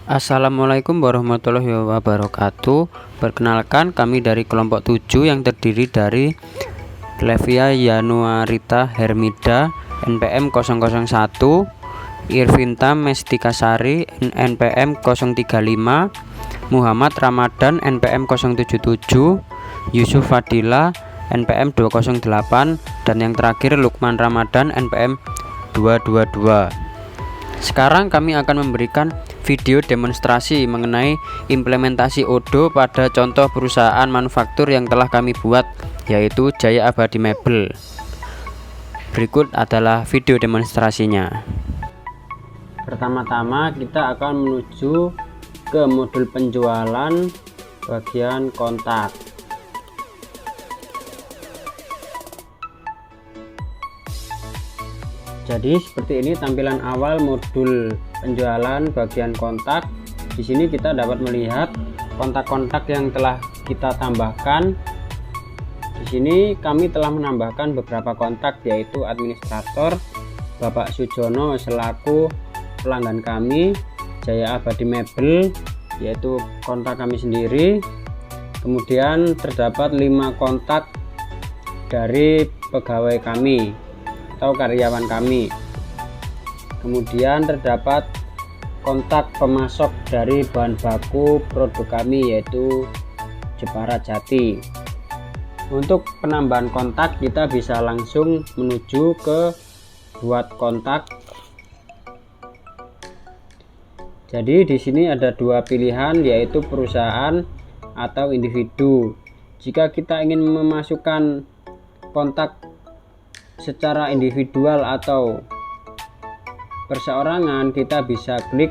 Assalamualaikum warahmatullahi wabarakatuh. Perkenalkan, kami dari kelompok 7 yang terdiri dari Levia Yanuarita Hermida NPM 001, Irvinta Mestikasari NPM 035, Muhammad Ramadan NPM 077, Yusuf Fadila NPM 208, dan yang terakhir Lukman Ramadan NPM 222. Sekarang kami akan memberikan video demonstrasi mengenai implementasi Odoo pada contoh perusahaan manufaktur yang telah kami buat, yaitu Jaya Abadi Mebel. Berikut adalah video demonstrasinya. Pertama-tama kita akan menuju ke modul penjualan bagian kontak. Jadi seperti ini tampilan awal modul penjualan bagian kontak. Di sini kita dapat melihat kontak-kontak yang telah kita tambahkan. Di sini kami telah menambahkan beberapa kontak, yaitu administrator Bapak Sujono selaku pelanggan kami, Jaya Abadi Mebel, yaitu kontak kami sendiri. Kemudian terdapat 5 kontak dari pegawai kami atau karyawan kami. Kemudian terdapat kontak pemasok dari bahan baku produk kami, yaitu Jepara Jati. Untuk penambahan kontak kita bisa langsung menuju ke buat kontak. Jadi di sini ada 2 pilihan, yaitu perusahaan atau individu. Jika kita ingin memasukkan kontak secara individual atau perseorangan, kita bisa klik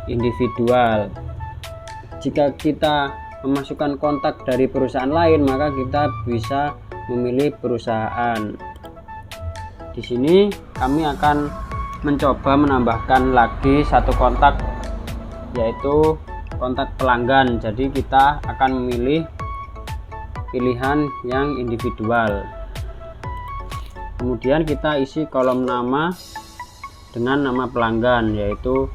individual. Jika kita memasukkan kontak dari perusahaan lain, maka kita bisa memilih perusahaan. Di sini kami akan mencoba menambahkan lagi 1 kontak, yaitu kontak pelanggan. Jadi kita akan memilih pilihan yang individual. Kemudian kita isi kolom nama dengan nama pelanggan, yaitu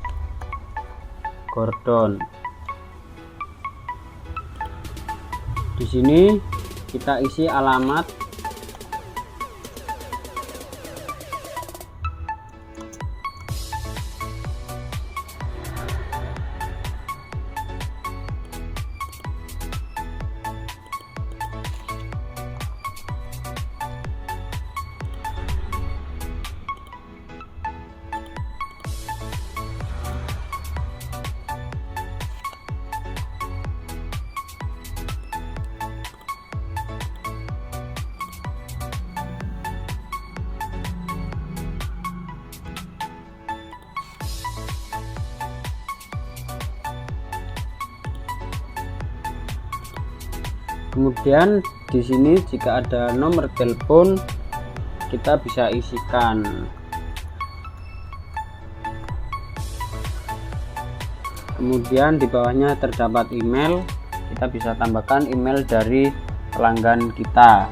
Gordon. Di sini kita isi alamat. Kemudian di sini jika ada nomor telepon kita bisa isikan. Kemudian di bawahnya terdapat email, kita bisa tambahkan email dari pelanggan kita.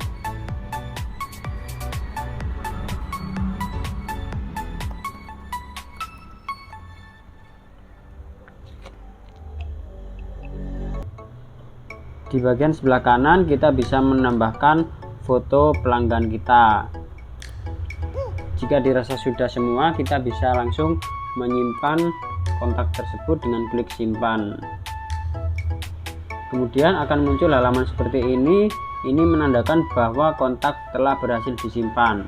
Di bagian sebelah kanan kita bisa menambahkan foto pelanggan kita. Jika dirasa sudah semua, kita bisa langsung menyimpan kontak tersebut dengan klik simpan. Kemudian akan muncul halaman seperti ini. Ini menandakan bahwa kontak telah berhasil disimpan.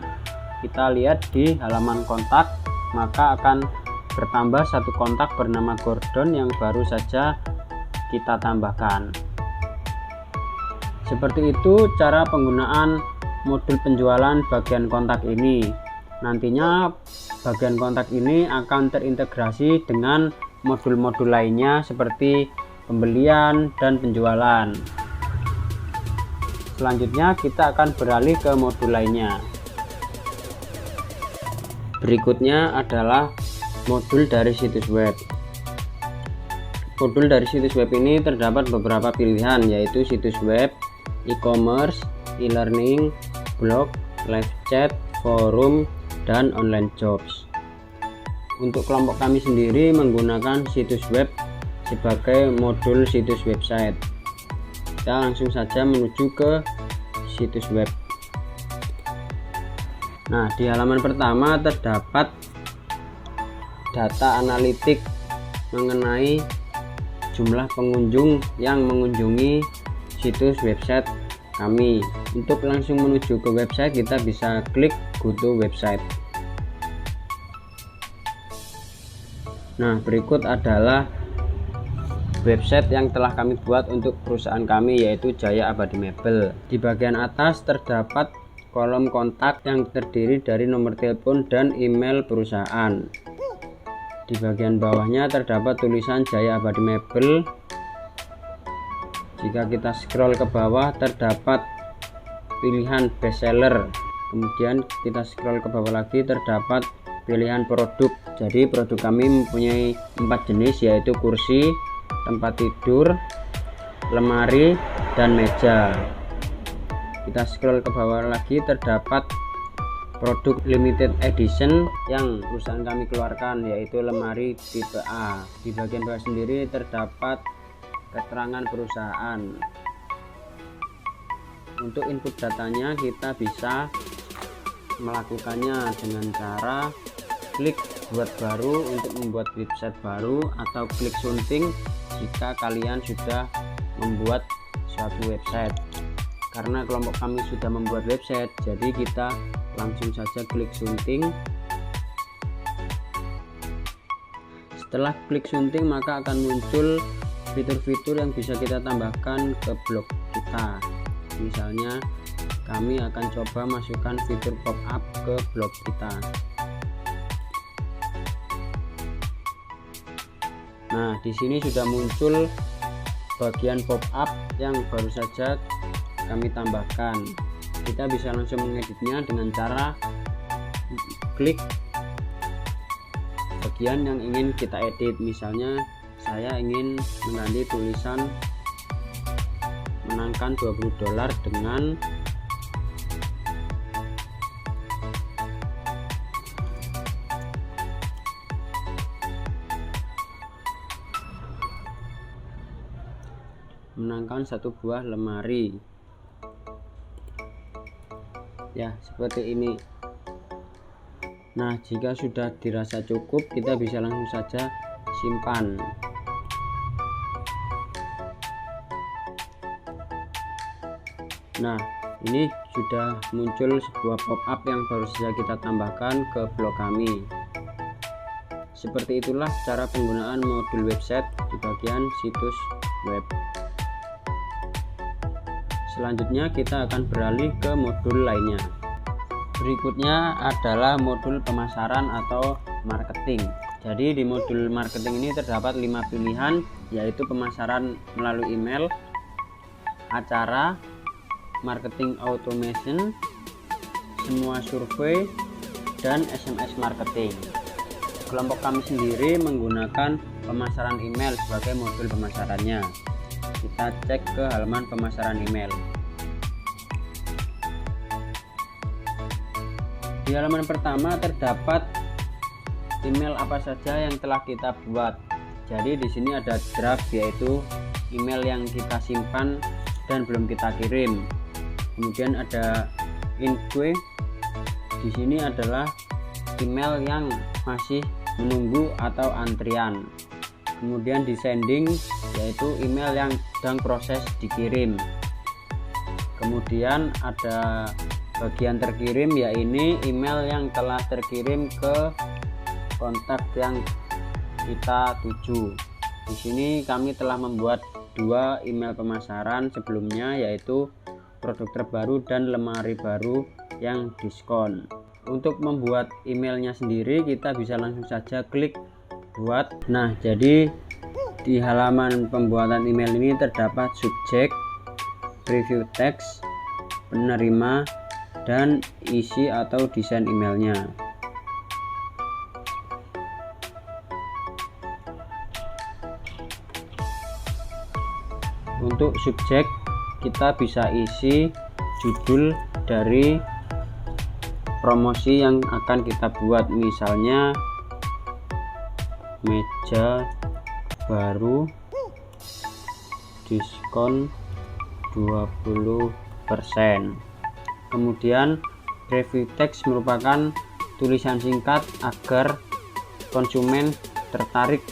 Kita lihat di halaman kontak, maka akan bertambah 1 kontak bernama Gordon yang baru saja kita tambahkan. Seperti itu cara penggunaan modul penjualan bagian kontak ini. Nantinya bagian kontak ini akan terintegrasi dengan modul-modul lainnya seperti pembelian dan penjualan. Selanjutnya kita akan beralih ke modul lainnya. Berikutnya adalah modul dari situs web. Modul dari situs web ini terdapat beberapa pilihan, yaitu situs web, e-commerce, e-learning, blog, live chat, forum, dan online jobs. Untuk kelompok kami sendiri menggunakan situs web sebagai modul situs website. Kita langsung saja menuju ke situs web. Nah, di halaman pertama terdapat data analitik mengenai jumlah pengunjung yang mengunjungi situs website kami. Untuk langsung menuju ke website, kita bisa klik go to website. Nah, berikut adalah website yang telah kami buat untuk perusahaan kami, yaitu Jaya Abadi Mebel. Di bagian atas terdapat kolom kontak yang terdiri dari nomor telepon dan email perusahaan. Di bagian bawahnya terdapat tulisan Jaya Abadi Mebel. Jika kita scroll ke bawah terdapat pilihan bestseller, kemudian kita scroll ke bawah lagi terdapat pilihan produk. Jadi produk kami mempunyai 4 jenis, yaitu kursi, tempat tidur, lemari, dan meja. Kita scroll ke bawah lagi terdapat produk limited edition yang perusahaan kami keluarkan, yaitu lemari tipe A. Di bagian bawah sendiri terdapat keterangan perusahaan. Untuk input datanya kita bisa melakukannya dengan cara klik buat baru untuk membuat website baru, atau klik sunting jika kalian sudah membuat suatu website. Karena kelompok kami sudah membuat website, jadi kita langsung saja klik sunting. Setelah klik sunting, maka akan muncul fitur-fitur yang bisa kita tambahkan ke blog kita. Misalnya kami akan coba masukkan fitur pop-up ke blog kita. Nah, di sini sudah muncul bagian pop-up yang baru saja kami tambahkan. Kita bisa langsung mengeditnya dengan cara klik bagian yang ingin kita edit. Misalnya saya ingin mengganti tulisan menangkan $20 dengan menangkan 1 buah lemari. Ya, seperti ini. Nah, jika sudah dirasa cukup, kita bisa langsung saja simpan. Nah, ini sudah muncul sebuah pop-up yang baru saja kita tambahkan ke blog kami. Seperti itulah cara penggunaan modul website di bagian situs web. Selanjutnya kita akan beralih ke modul lainnya. Berikutnya adalah modul pemasaran atau marketing. Jadi di modul marketing ini terdapat 5 pilihan, yaitu pemasaran melalui email, acara, marketing automation, semua survei, dan SMS marketing. Kelompok kami sendiri menggunakan pemasaran email sebagai modul pemasarannya. Kita cek ke halaman pemasaran email. Di halaman pertama terdapat email apa saja yang telah kita buat. Jadi di sini ada draft, yaitu email yang kita simpan dan belum kita kirim. Kemudian ada inquiry. Di sini adalah email yang masih menunggu atau antrian. Kemudian di sending, yaitu email yang sedang proses dikirim. Kemudian ada bagian terkirim, yaitu email yang telah terkirim ke kontak yang kita tuju. Di sini kami telah membuat 2 email pemasaran sebelumnya, yaitu produk terbaru dan lemari baru yang diskon. Untuk membuat emailnya sendiri, kita bisa langsung saja klik buat. Nah, jadi di halaman pembuatan email ini terdapat subjek, preview text, penerima, dan isi atau desain emailnya. Untuk subjek, kita bisa isi judul dari promosi yang akan kita buat, misalnya meja baru diskon 20%. Kemudian review text merupakan tulisan singkat agar konsumen tertarik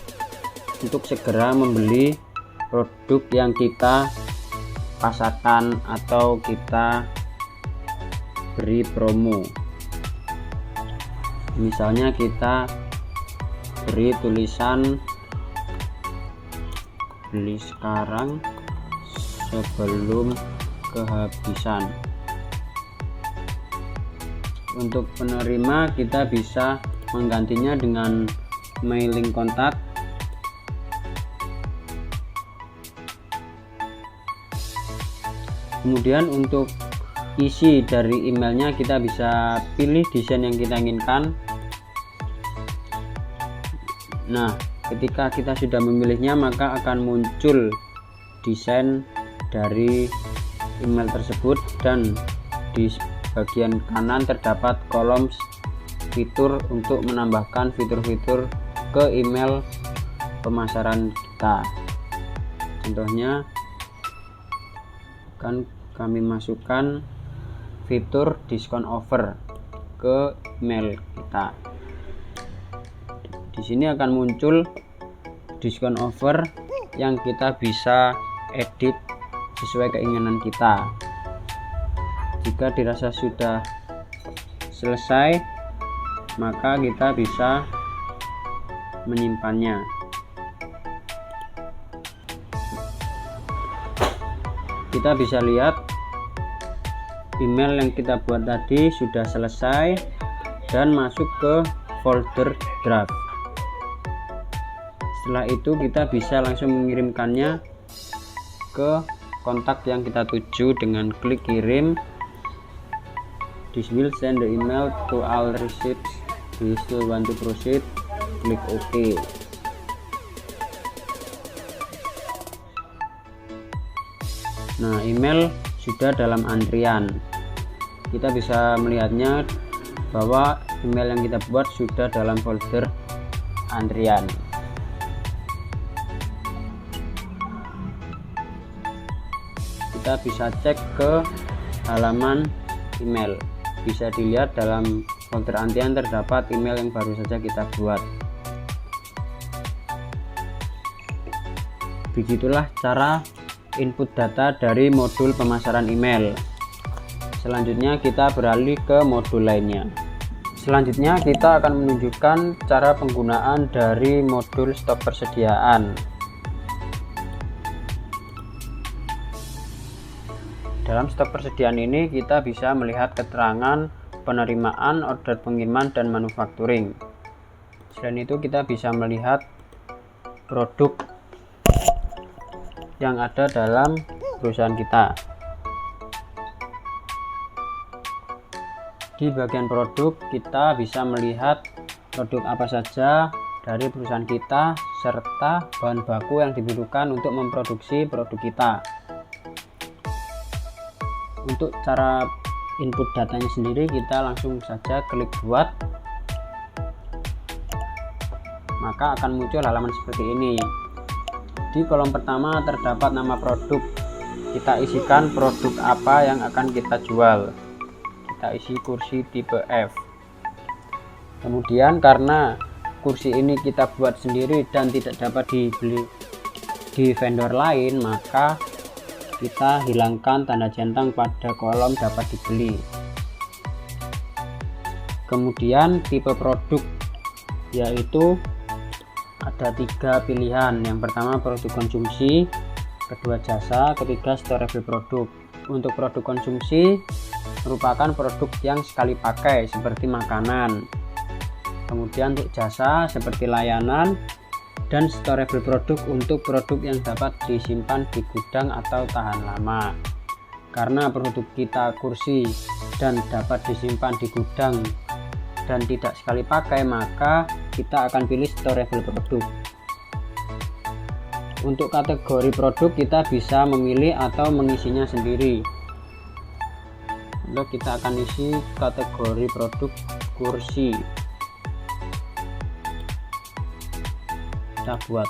untuk segera membeli produk yang kita pasarkan atau kita beri promo. Misalnya kita beri tulisan beli sekarang sebelum kehabisan. Untuk penerima kita bisa menggantinya dengan mailing kontak. Kemudian untuk isi dari emailnya kita bisa pilih desain yang kita inginkan. Nah, ketika kita sudah memilihnya maka akan muncul desain dari email tersebut, dan di bagian kanan terdapat kolom fitur untuk menambahkan fitur-fitur ke email pemasaran kita. Contohnya akan kami masukkan fitur diskon offer ke email kita. Di sini akan muncul diskon offer yang kita bisa edit sesuai keinginan kita. Jika dirasa sudah selesai, maka kita bisa menyimpannya. Kita bisa lihat email yang kita buat tadi sudah selesai dan masuk ke folder draft. Setelah itu kita bisa langsung mengirimkannya ke kontak yang kita tuju dengan klik kirim. This will send the email to all receipts. Do you still want to proceed? Klik OK. Nah, email sudah dalam antrian. Kita bisa melihatnya bahwa email yang kita buat sudah dalam folder antrian. Kita bisa cek ke halaman email. Bisa dilihat dalam folder antrian terdapat email yang baru saja kita buat. Begitulah cara input data dari modul pemasaran email. Selanjutnya kita beralih ke modul lainnya. Selanjutnya kita akan menunjukkan cara penggunaan dari modul stok persediaan. Dalam stok persediaan ini kita bisa melihat keterangan penerimaan, order pengiriman, dan manufacturing. Selain itu kita bisa melihat produk yang ada dalam perusahaan kita. Di bagian produk kita bisa melihat produk apa saja dari perusahaan kita serta bahan baku yang dibutuhkan untuk memproduksi produk kita. Untuk cara input datanya sendiri kita langsung saja klik buat, maka akan muncul halaman seperti ini. Di kolom pertama terdapat nama produk. Kita isikan produk apa yang akan kita jual. Kita isi kursi tipe F. Kemudian karena kursi ini kita buat sendiri dan tidak dapat dibeli di vendor lain, maka kita hilangkan tanda centang pada kolom dapat dibeli. Kemudian tipe produk, yaitu ada 3 pilihan. Yang pertama produk konsumsi, kedua jasa, ketiga storable produk. Untuk produk konsumsi merupakan produk yang sekali pakai seperti makanan. Kemudian untuk jasa seperti layanan, dan storable produk untuk produk yang dapat disimpan di gudang atau tahan lama. Karena produk kita kursi dan dapat disimpan di gudang dan tidak sekali pakai, maka kita akan pilih storable produk. Untuk kategori produk kita bisa memilih atau mengisinya sendiri. Lalu kita akan isi kategori produk kursi. Kita buat.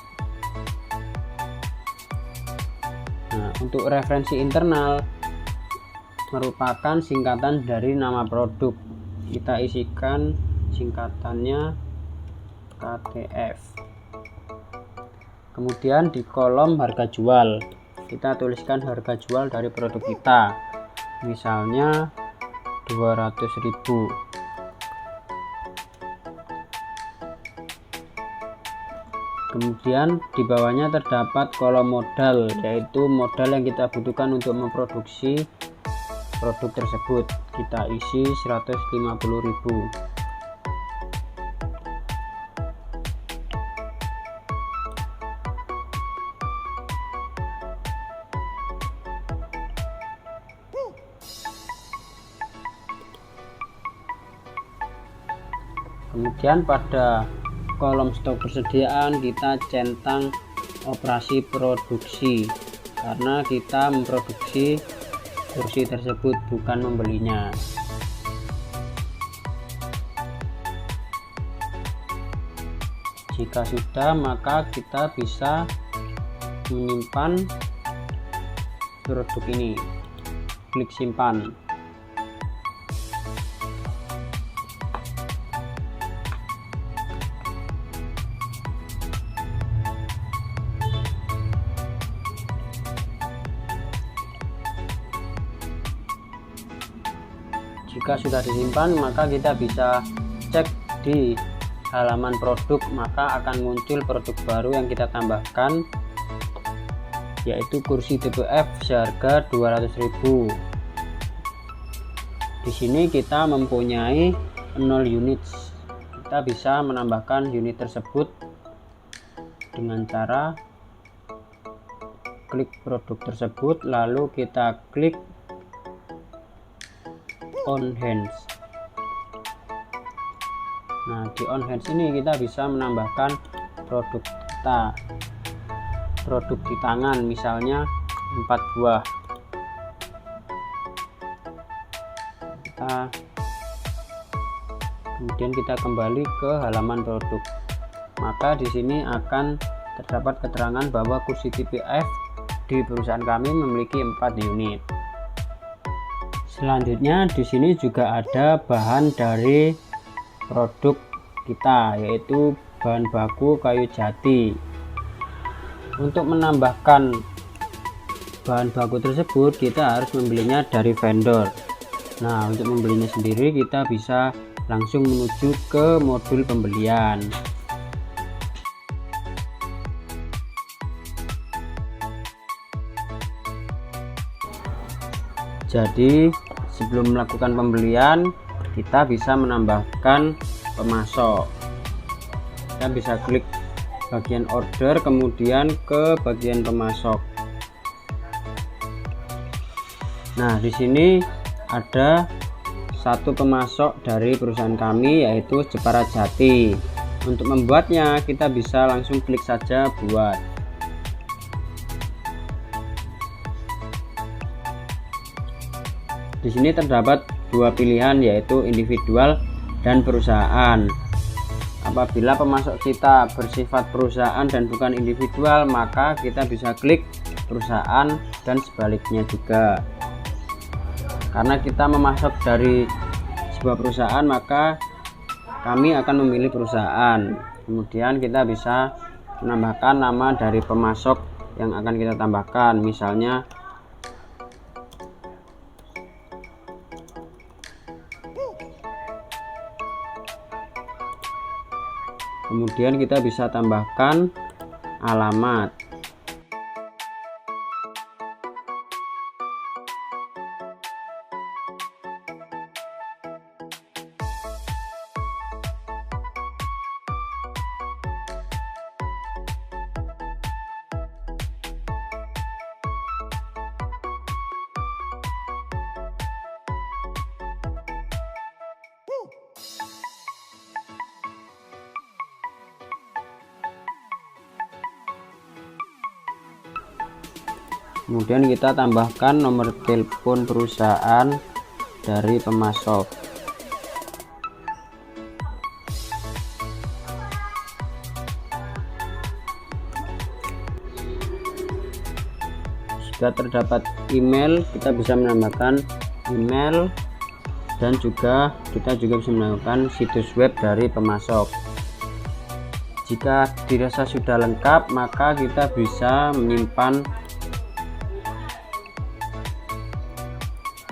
Nah, untuk referensi internal merupakan singkatan dari nama produk. Kita isikan singkatannya KTF. Kemudian di kolom harga jual kita tuliskan harga jual dari produk kita, misalnya 200.000. Kemudian di bawahnya terdapat kolom modal, yaitu modal yang kita butuhkan untuk memproduksi produk tersebut. Kita isi 150.000. Kemudian pada kolom stok persediaan kita centang operasi produksi, karena kita memproduksi kursi tersebut, bukan membelinya. Jika sudah, maka kita bisa menyimpan produk ini. Klik simpan. Jika sudah disimpan, maka kita bisa cek di halaman produk, maka akan muncul produk baru yang kita tambahkan, yaitu kursi tipe F seharga 200.000. Di sini kita mempunyai 0 unit. Kita bisa menambahkan unit tersebut dengan cara klik produk tersebut, lalu kita klik on hands. Nah, di on hands ini kita bisa menambahkan produk kita, produk di tangan, misalnya 4 buah. Kemudian kita kembali ke halaman produk, maka di sini akan terdapat keterangan bahwa kursi tipe F di perusahaan kami memiliki 4 unit. Selanjutnya di sini juga ada bahan dari produk kita, yaitu bahan baku kayu jati. Untuk menambahkan bahan baku tersebut kita harus membelinya dari vendor. Nah, untuk membelinya sendiri kita bisa langsung menuju ke modul pembelian. Jadi sebelum melakukan pembelian kita bisa menambahkan pemasok. Kita bisa klik bagian order, kemudian ke bagian pemasok. Nah, di sini ada satu pemasok dari perusahaan kami, yaitu Jepara Jati. Untuk membuatnya kita bisa langsung klik saja buat. Di sini terdapat dua pilihan, yaitu individual dan perusahaan. Apabila pemasok kita bersifat perusahaan dan bukan individual, maka kita bisa klik perusahaan dan sebaliknya juga. Karena kita memasok dari sebuah perusahaan, maka kami akan memilih perusahaan. Kemudian kita bisa menambahkan nama dari pemasok yang akan kita tambahkan, misalnya kemudian kita bisa tambahkan alamat. Kemudian kita tambahkan nomor telepon perusahaan dari pemasok. jika terdapat email, kita bisa menambahkan email, dan juga kita bisa menambahkan situs web dari pemasok. Jika dirasa sudah lengkap, maka kita bisa menyimpan.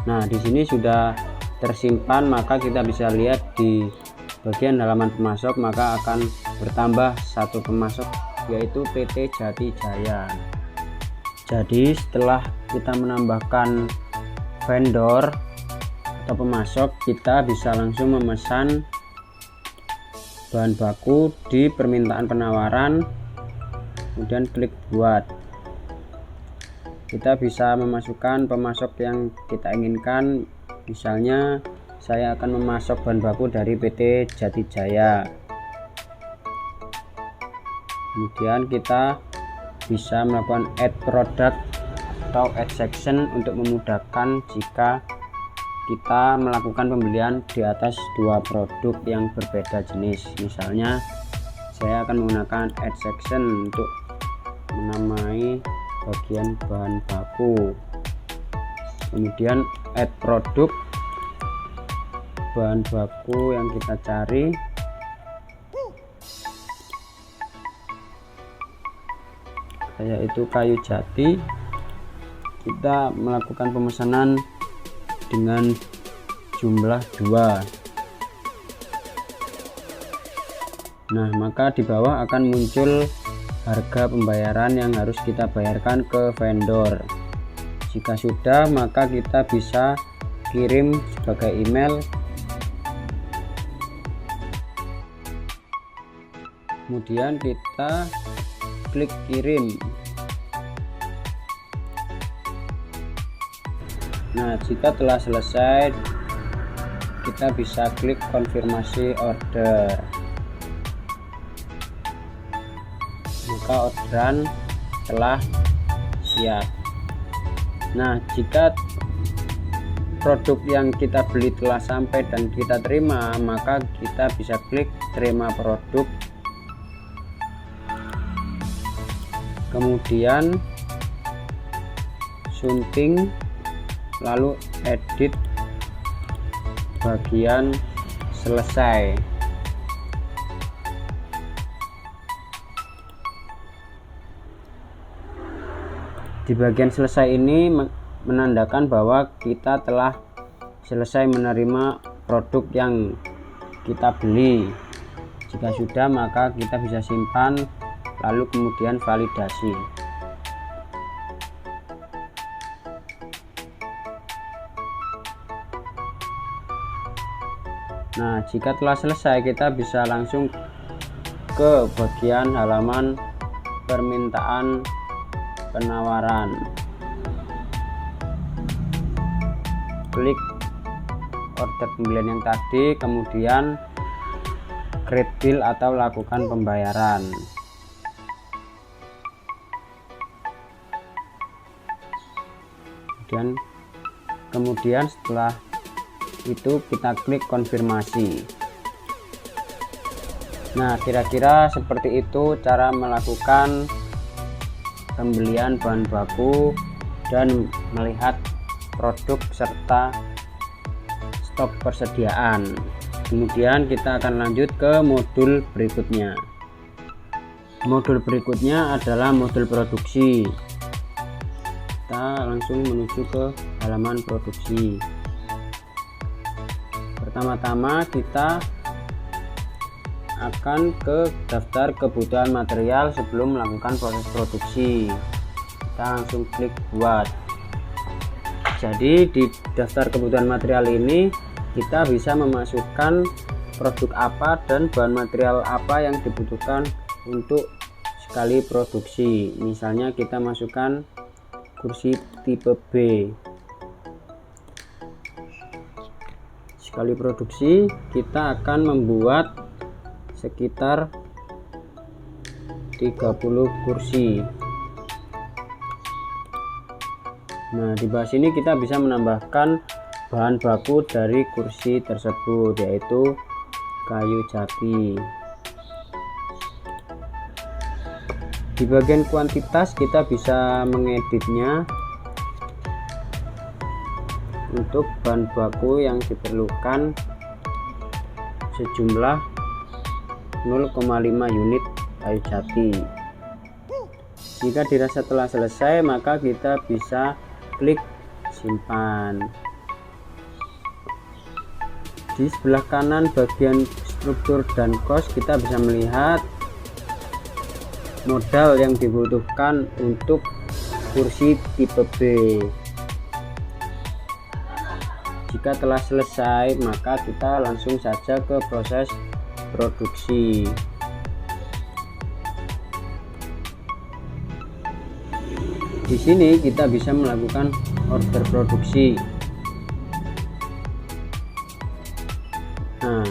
Nah, di sini sudah tersimpan, maka kita bisa lihat di bagian halaman pemasok, maka akan bertambah satu pemasok, yaitu PT Jati Jaya. Jadi setelah kita menambahkan vendor atau pemasok, kita bisa langsung memesan bahan baku di permintaan penawaran, kemudian klik buat. Kita bisa memasukkan pemasok yang kita inginkan, misalnya saya akan memasok bahan baku dari PT Jati Jaya. Kemudian kita bisa melakukan add product atau add section untuk memudahkan jika kita melakukan pembelian di atas dua produk yang berbeda jenis. Misalnya saya akan menggunakan add section untuk menamai bagian bahan baku, kemudian add produk bahan baku yang kita cari, yaitu kayu jati. Kita melakukan pemesanan dengan jumlah 2. Nah, maka di bawah akan muncul harga pembayaran yang harus kita bayarkan ke vendor. Jika sudah, maka kita bisa kirim sebagai email, kemudian kita klik kirim. Nah, jika telah selesai, kita bisa klik konfirmasi order, maka orderan telah siap. Nah, jika produk yang kita beli telah sampai dan kita terima, maka kita bisa klik terima produk, kemudian sunting, lalu edit bagian selesai. Di bagian selesai ini menandakan bahwa kita telah selesai menerima produk yang kita beli. Jika sudah, maka kita bisa simpan, lalu kemudian validasi. Nah, jika telah selesai, kita bisa langsung ke bagian halaman permintaan penawaran. Klik order pembelian yang tadi, kemudian create bill atau lakukan pembayaran. Kemudian setelah itu kita klik konfirmasi. Nah, kira-kira seperti itu cara melakukan pembelian bahan baku dan melihat produk serta stok persediaan. Kemudian kita akan lanjut ke modul berikutnya. Modul berikutnya adalah modul produksi. Kita langsung menuju ke halaman produksi. Pertama-tama kita akan ke daftar kebutuhan material sebelum melakukan proses produksi. Kita langsung klik buat. Jadi di daftar kebutuhan material ini kita bisa memasukkan produk apa dan bahan material apa yang dibutuhkan untuk sekali produksi. Misalnya kita masukkan kursi tipe B. Sekali produksi kita akan membuat sekitar 30 kursi. Nah, di bawah sini kita bisa menambahkan bahan baku dari kursi tersebut, yaitu kayu jati. Di bagian kuantitas kita bisa mengeditnya, untuk bahan baku yang diperlukan sejumlah 0,5 unit kayu jati. Jika dirasa telah selesai, maka kita bisa klik simpan. Di sebelah kanan bagian struktur dan kos kita bisa melihat modal yang dibutuhkan untuk kursi tipe B. Jika telah selesai, maka kita langsung saja ke proses produksi. Di sini kita bisa melakukan order produksi. Nah,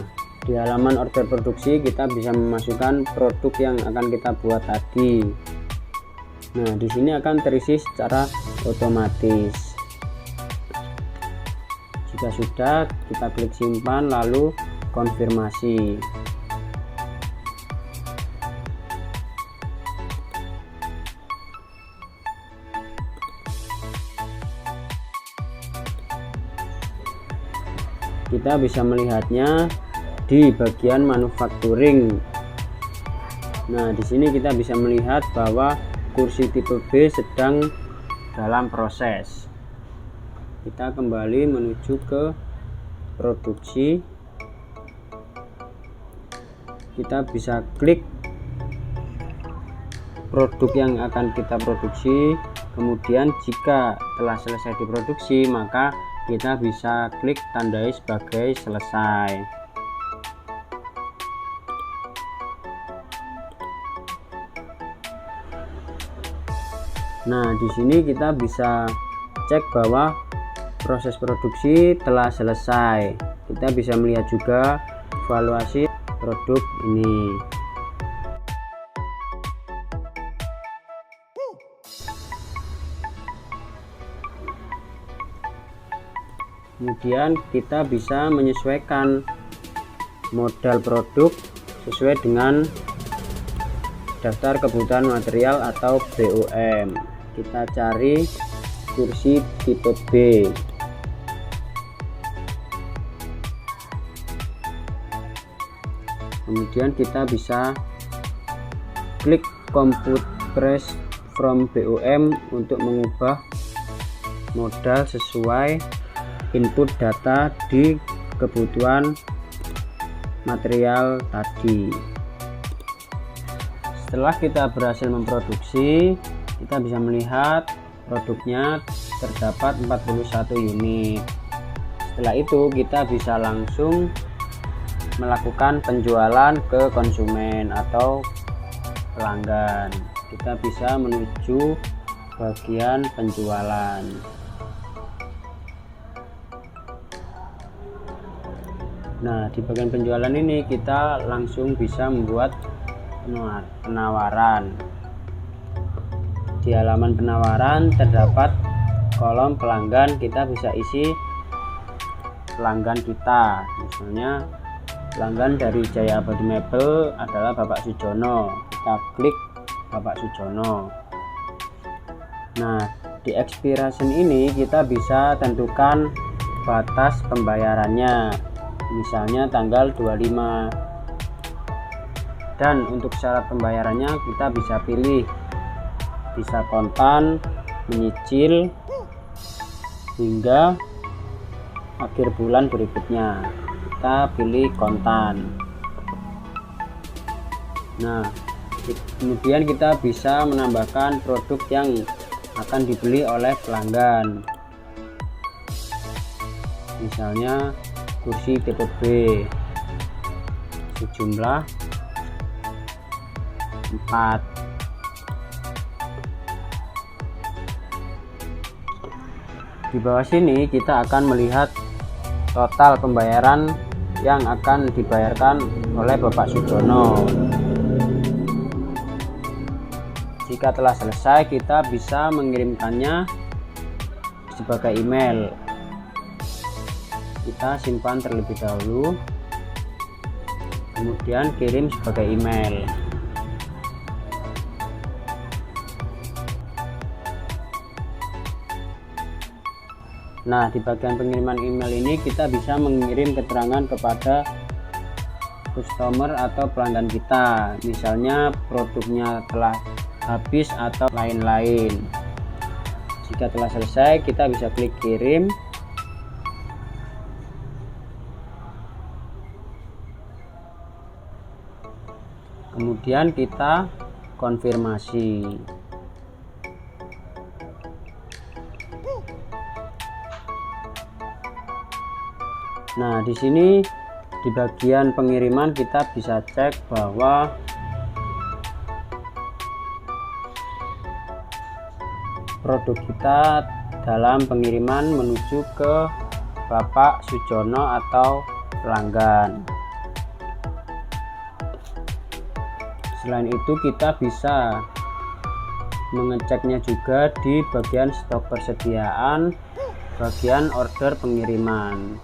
di halaman order produksi kita bisa memasukkan produk yang akan kita buat tadi. Nah, di sini akan terisi secara otomatis. Jika sudah, kita klik simpan lalu konfirmasi. Kita bisa melihatnya di bagian manufacturing. Nah, di sini kita bisa melihat bahwa kursi tipe B sedang dalam proses. Kita kembali menuju ke produksi. Kita bisa klik produk yang akan kita produksi. Kemudian jika telah selesai diproduksi, maka kita bisa klik tandai sebagai selesai. Nah, di sini kita bisa cek bahwa proses produksi telah selesai. Kita bisa melihat juga evaluasi produk ini. Kemudian kita bisa menyesuaikan modal produk sesuai dengan daftar kebutuhan material atau BOM. Kita cari kursi tipe B. Kemudian kita bisa klik compute price from BOM untuk mengubah modal sesuai input data di kebutuhan material tadi. Setelah kita berhasil memproduksi, kita bisa melihat produknya terdapat 41 unit. Setelah itu kita bisa langsung melakukan penjualan ke konsumen atau pelanggan. Kita bisa menuju bagian penjualan. Nah, di bagian penjualan ini kita langsung bisa membuat penawaran. Di halaman penawaran terdapat kolom pelanggan. Kita bisa isi pelanggan kita. Misalnya pelanggan dari Jaya Abadi Mebel adalah Bapak Sujono. Kita klik Bapak Sujono. Nah, di expiration ini kita bisa tentukan batas pembayarannya. Misalnya tanggal 25, dan untuk syarat pembayarannya kita bisa pilih, bisa kontan, menyicil, hingga akhir bulan berikutnya. Kita pilih kontan. Nah, kemudian kita bisa menambahkan produk yang akan dibeli oleh pelanggan, misalnya kursi tipe B sejumlah 4. Di bawah sini kita akan melihat total pembayaran yang akan dibayarkan oleh Bapak Sujono. Jika telah selesai, kita bisa mengirimkannya sebagai email. Kita simpan terlebih dahulu, kemudian kirim sebagai email. Nah, di bagian pengiriman email ini kita bisa mengirim keterangan kepada customer atau pelanggan kita, misalnya produknya telah habis atau lain-lain. Jika telah selesai, kita bisa klik kirim. Kemudian kita konfirmasi. Nah, di sini di bagian pengiriman kita bisa cek bahwa produk kita dalam pengiriman menuju ke Bapak Sujono atau pelanggan. Selain itu kita bisa mengeceknya juga di bagian stok persediaan, bagian order pengiriman.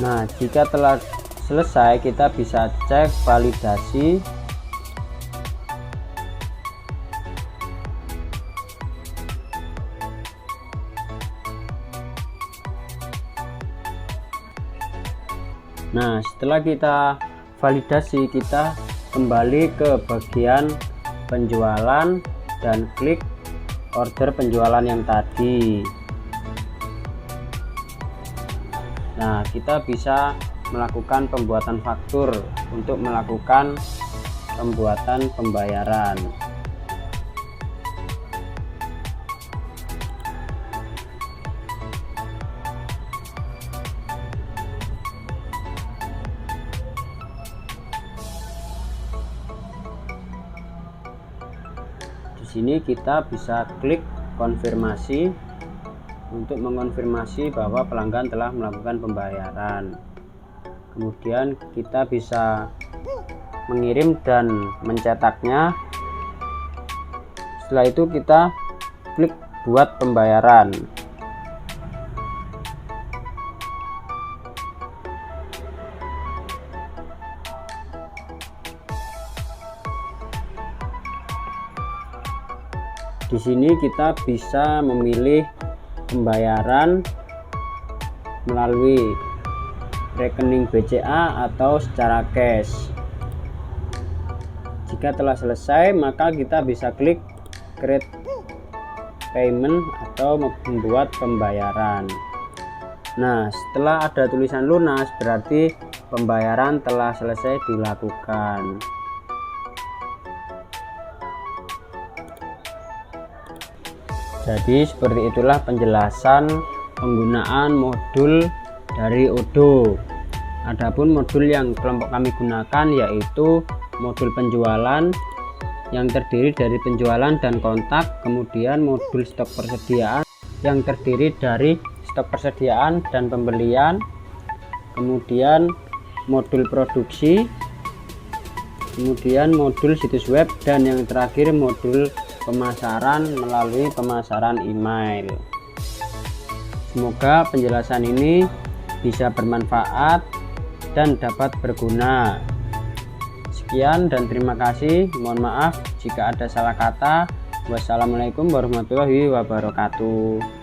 Nah, jika telah selesai, kita bisa cek validasi. Nah, setelah kita validasi, kita kembali ke bagian penjualan dan klik order penjualan yang tadi. Nah, kita bisa melakukan pembuatan faktur untuk melakukan pembuatan pembayaran. Di sini kita bisa klik konfirmasi untuk mengonfirmasi bahwa pelanggan telah melakukan pembayaran. Kemudian kita bisa mengirim dan mencetaknya. Setelah itu kita klik buat pembayaran. Di sini kita bisa memilih pembayaran melalui rekening BCA atau secara cash. Jika telah selesai, maka kita bisa klik create payment atau membuat pembayaran. Nah, setelah ada tulisan lunas, berarti pembayaran telah selesai dilakukan. Jadi seperti itulah penjelasan penggunaan modul dari Odoo. Adapun modul yang kelompok kami gunakan yaitu modul penjualan yang terdiri dari penjualan dan kontak, kemudian modul stok persediaan yang terdiri dari stok persediaan dan pembelian, kemudian modul produksi, kemudian modul situs web, dan yang terakhir modul pemasaran melalui pemasaran email. Semoga penjelasan ini bisa bermanfaat dan dapat berguna. Sekian dan terima kasih. Mohon maaf jika ada salah kata. Wassalamualaikum warahmatullahi wabarakatuh.